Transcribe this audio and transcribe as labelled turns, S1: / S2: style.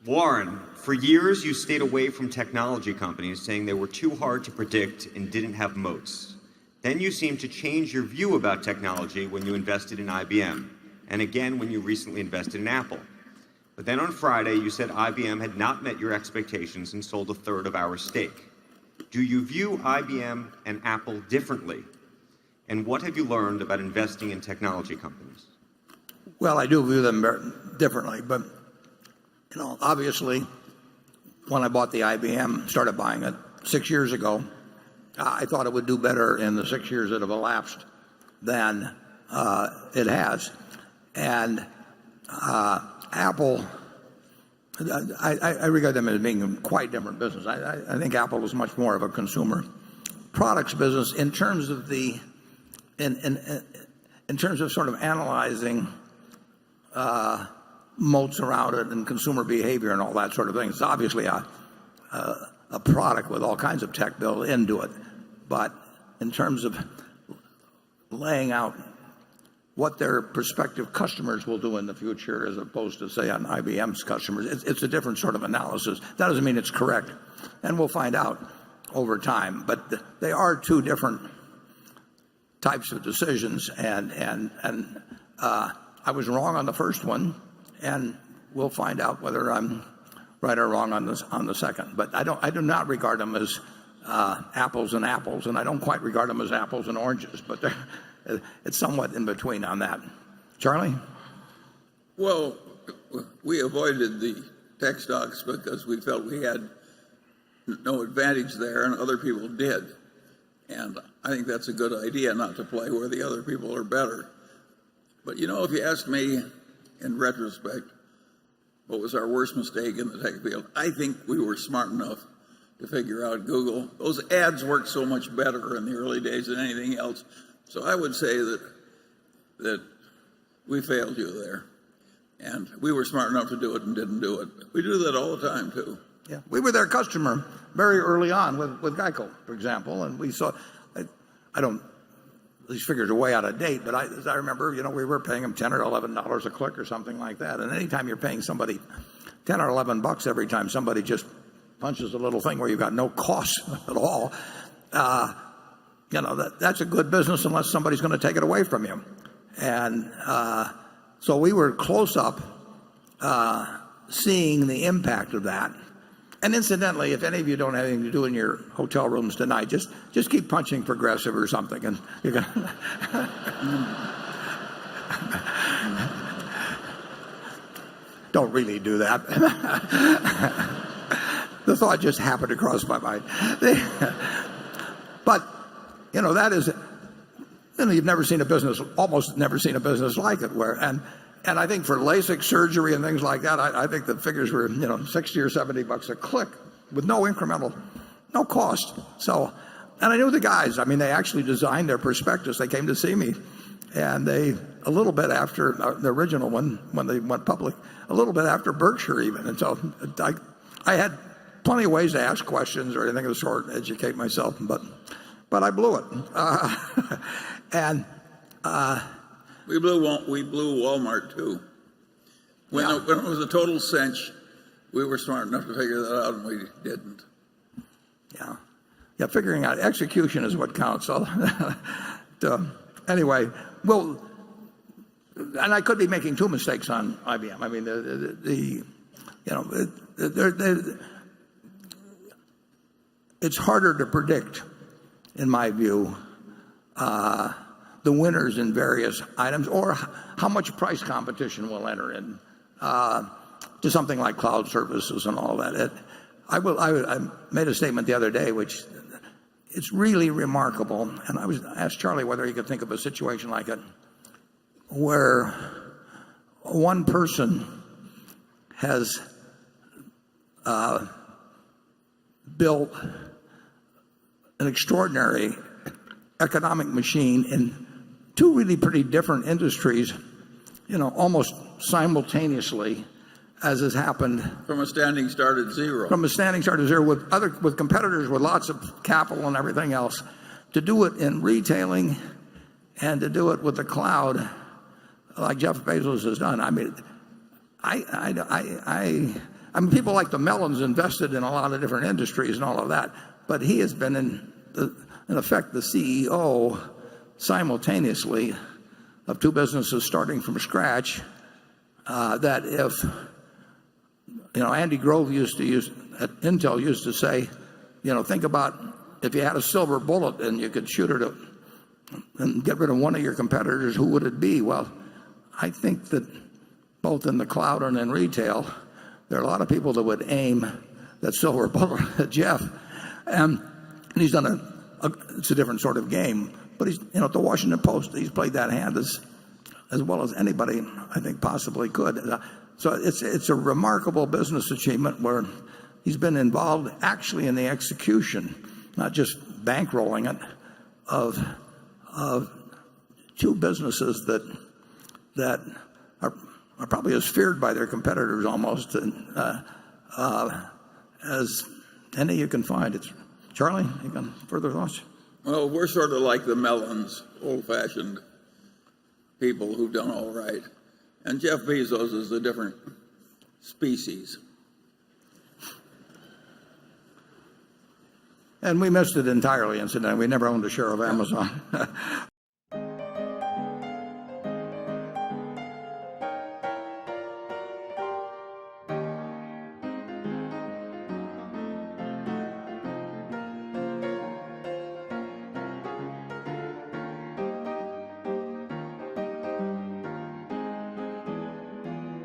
S1: Warren, for years you stayed away from technology companies, saying they were too hard to predict and didn't have moats. Then you seemed to change your view about technology when you invested in IBM, and again when you recently invested in Apple. But then on Friday you said IBM had not met your expectations and sold a third of our stake. Do you view IBM and Apple differently? And what have you learned about investing in technology companies?
S2: Well, I do view them differently, but obviously, when I bought the IBM, started buying it 6 years ago, I thought it would do better in the 6 years that have elapsed than it has. And Apple, I regard them as being quite different business. I think Apple is much more of a consumer products business in terms of in terms of sort of analyzing moats around it and consumer behavior and all that sort of thing. It's obviously a product with all kinds of tech built into it. But in terms of laying out what their prospective customers will do in the future as opposed to, say, on IBM's customers, it's a different sort of analysis. That doesn't mean it's correct. And we'll find out over time. But they are two different types of decisions. And I was wrong on the first one. And we'll find out whether I'm right or wrong on the second. But I do not regard them as apples and apples, and I don't quite regard them as apples and oranges. But it's somewhat in between on that. Charlie?
S3: Well, we avoided the tech stocks because we felt we had no advantage there, and other people did. And I think that's a good idea, not to play where the other people are better. But if you ask me, in retrospect, what was our worst mistake in the tech field? I think we were smart enough to figure out Google. Those ads worked so much better in the early days than anything else. So I would say that we failed you there. And we were smart enough to do it and didn't do it. We do that all the time, too.
S2: Yeah, we were their customer very early on with Geico, for example. And we saw, I don't, these figures are way out of date, but as I remember, we were paying them $10 or $11 a click or something like that. And anytime you're paying somebody $10 or $11 every time somebody just punches a little thing where you've got no cost at all, that's a good business unless somebody's going to take it away from you. And so we were close up seeing the impact of that. And incidentally, if any of you don't have anything to do in your hotel rooms tonight, just keep punching Progressive or something, and you're gonna don't really do that. The thought just happened to cross my mind. But that is, you've never seen a business, almost never seen a business like it, where and I think for LASIK surgery and things like that, I think the figures were, $60 or $70 a click with no cost. So, and I knew the guys. I mean, they actually designed their prospectus. They came to see me, and a little bit after the original one, when they went public, a little bit after Berkshire even. And so I had plenty of ways to ask questions or anything of the sort, educate myself, but I blew it.
S3: We blew Walmart too. When it was a total cinch, we were smart enough to figure that out, and we didn't.
S2: Yeah. Figuring out execution is what counts. So, anyway, well, and I could be making two mistakes on IBM. I mean, it's harder to predict, in my view, the winners in various items, or how much price competition will enter in to something like cloud services and all that. I made a statement the other day, which it's really remarkable, and I asked Charlie whether he could think of a situation like it, where one person has built an extraordinary economic machine in two really pretty different industries, almost simultaneously, as has happened.
S3: From a standing start at zero.
S2: From a standing start at zero with competitors with lots of capital and everything else, to do it in retailing and to do it with the cloud, like Jeff Bezos has done. I mean, I I mean, people like the Mellons invested in a lot of different industries and all of that, but he has been in effect the CEO simultaneously of two businesses starting from scratch. That if Andy Grove at Intel used to say, think about if you had a silver bullet and you could shoot it and get rid of one of your competitors, who would it be? Well, I think that both in the cloud and in retail, there are a lot of people that would aim that silver bullet at Jeff. And he's done it's a different sort of game. But he's, at the Washington Post, he's played that hand as well as anybody, I think, possibly could. So it's a remarkable business achievement where he's been involved actually in the execution, not just bankrolling it, of two businesses that are probably as feared by their competitors almost as any you can find. Charlie, you got further thoughts?
S3: Well, we're sort of like the Mellons, old-fashioned people who've done all right. And Jeff Bezos is a different species.
S2: And we missed it entirely, incidentally. We never owned a share of Amazon.